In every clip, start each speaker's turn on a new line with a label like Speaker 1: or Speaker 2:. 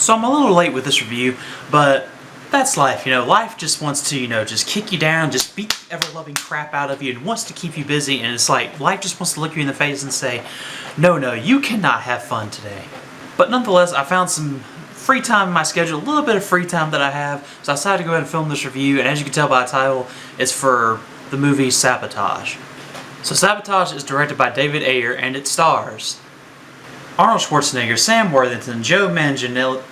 Speaker 1: So I'm a little late with this review, but that's life, life just wants to, just kick you down, just beat the ever-loving crap out of you, and wants to keep you busy, and it's like, life just wants to look you in the face and say, no, you cannot have fun today. But nonetheless, I found some free time in my schedule, a little bit of free time that I have, so I decided to go ahead and film this review, and as you can tell by the title, it's for the movie Sabotage. So Sabotage is directed by David Ayer, and it stars Arnold Schwarzenegger, Sam Worthington, Joe Manganiello,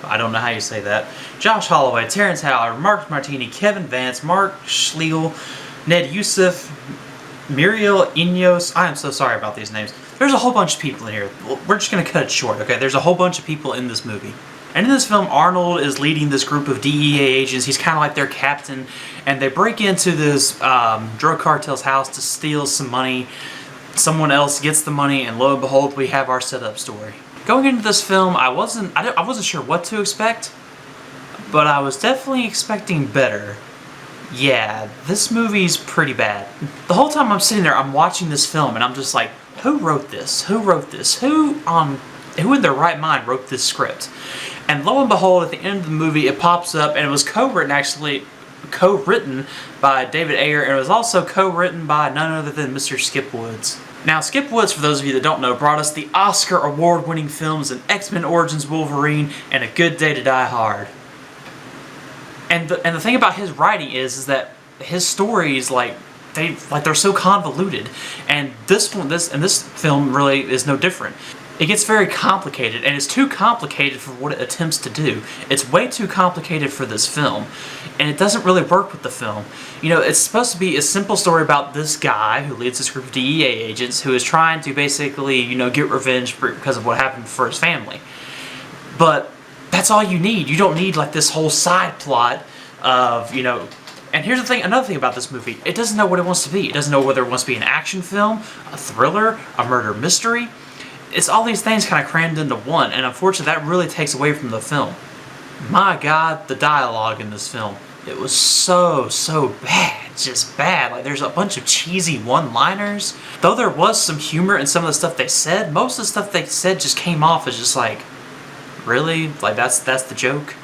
Speaker 1: I don't know how you say that, Josh Holloway, Terrence, Mark Martini, Kevin Vance, Mark Schlegel, Ned Youssef, Muriel Ineos. I am so sorry about these names. There's a whole bunch of people in here. We're just going to cut it short, okay? There's a whole bunch of people in this movie. And in this film, Arnold is leading this group of DEA agents. He's kind of like their captain. And they break into this drug cartel's house to steal some money. Someone else gets the money, and lo and behold, we have our setup story. Going into this film, I wasn't sure what to expect, but I was definitely expecting better. Yeah, this movie's pretty bad. The whole time I'm sitting there, I'm watching this film, and I'm just like, who wrote this? Who wrote this? Who in their right mind wrote this script? And lo and behold, at the end of the movie, it pops up, and it was co-written by David Ayer, and it was also co-written by none other than Mr. Skip Woods. Now, Skip Woods, for those of you that don't know, brought us the Oscar award-winning films in X-Men Origins Wolverine and A Good Day to Die Hard. And the thing about his writing is that his stories, they're so convoluted, and this film really is no different. It gets very complicated, and it's too complicated for what it attempts to do. It's way too complicated for this film, and it doesn't really work with the film. It's supposed to be a simple story about this guy who leads this group of DEA agents who is trying to basically, get revenge because of what happened for his family. But that's all you need. You don't need, this whole side plot of, And here's the thing, another thing about this movie. It doesn't know what it wants to be. It doesn't know whether it wants to be an action film, a thriller, a murder mystery. It's all these things kind of crammed into one, and unfortunately that really takes away from the film. My God, the dialogue in this film. It was so bad. Just bad. There's a bunch of cheesy one-liners. Though there was some humor in some of the stuff they said, most of the stuff they said just came off as just really? That's the joke?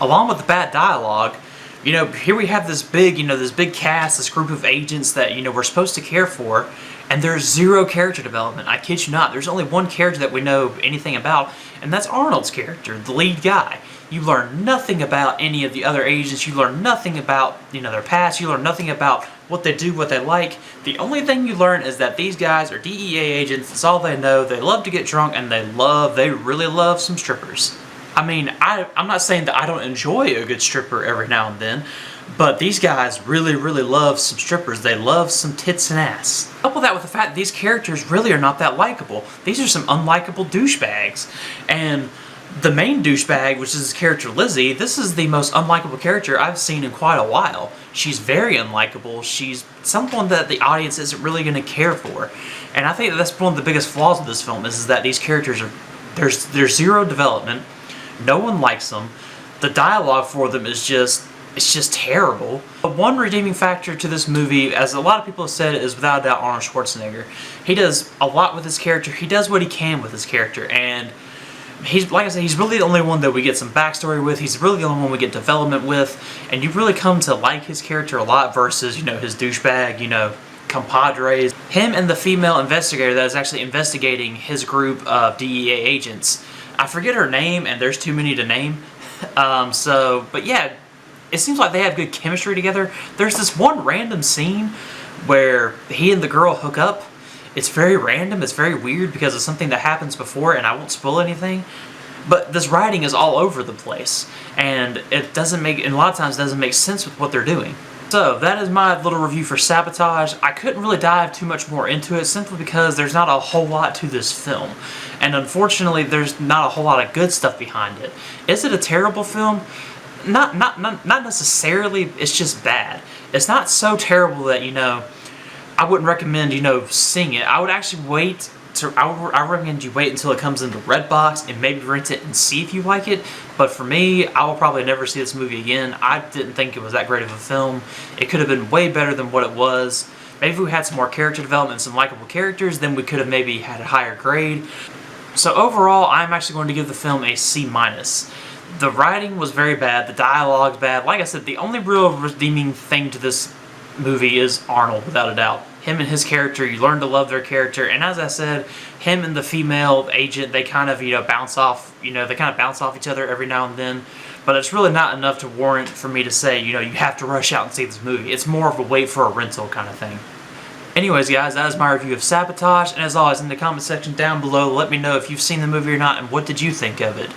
Speaker 1: Along with the bad dialogue, here we have this big cast, this group of agents that, we're supposed to care for, and there's zero character development. I kid you not. There's only one character that we know anything about, and that's Arnold's character, the lead guy. You learn nothing about any of the other agents. You learn nothing about, their past. You learn nothing about what they do, what they like. The only thing you learn is that these guys are DEA agents. That's all they know. They love to get drunk, and they really love some strippers. I mean, I'm not saying that I don't enjoy a good stripper every now and then, but these guys really love some strippers. They love some tits and ass. Couple that with the fact that these characters really are not that likable. These are some unlikable douchebags. And the main douchebag, which is his character Lizzie, this is the most unlikable character I've seen in quite a while. She's very unlikable. She's someone that the audience isn't really going to care for. And I think that's one of the biggest flaws of this film is that these characters there's zero development. No one likes them. The dialogue for them is just terrible. The one redeeming factor to this movie, as a lot of people have said, is without a doubt Arnold Schwarzenegger. He does a lot with his character. He does what he can with his character, and he's, like I said, he's really the only one that we get some backstory with. He's really the only one we get development with, and you really come to like his character a lot versus, his douchebag, compadres. Him and the female investigator that is actually investigating his group of DEA agents. I forget her name, and there's too many to name. But yeah, it seems like they have good chemistry together. There's this one random scene where he and the girl hook up. It's very random, it's very weird because of something that happens before, and I won't spoil anything. But this writing is all over the place, and and a lot of times doesn't make sense with what they're doing. So that is my little review for Sabotage. I couldn't really dive too much more into it simply because there's not a whole lot to this film. And unfortunately, there's not a whole lot of good stuff behind it. Is it a terrible film? Not necessarily. It's just bad. It's not so terrible that, I wouldn't recommend, seeing it. I would actually wait I recommend you wait until it comes into Redbox and maybe rent it and see if you like it. But for me, I will probably never see this movie again. I didn't think it was that great of a film. It could have been way better than what it was. Maybe if we had some more character development and some likable characters, then we could have maybe had a higher grade. So overall, I'm actually going to give the film a C-. The writing was very bad, the dialogue's bad. Like I said, the only real redeeming thing to this movie is Arnold, without a doubt. Him and his character, you learn to love their character, and as I said, him and the female agent, they kind of, bounce off each other every now and then, but it's really not enough to warrant for me to say, you have to rush out and see this movie. It's more of a wait for a rental kind of thing. Anyways, guys, that is my review of Sabotage, and as always, in the comment section down below, let me know if you've seen the movie or not, and what did you think of it.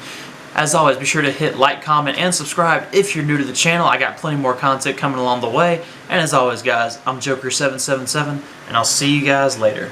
Speaker 1: As always, be sure to hit like, comment, and subscribe if you're new to the channel. I got plenty more content coming along the way. And as always, guys, I'm Joker777, and I'll see you guys later.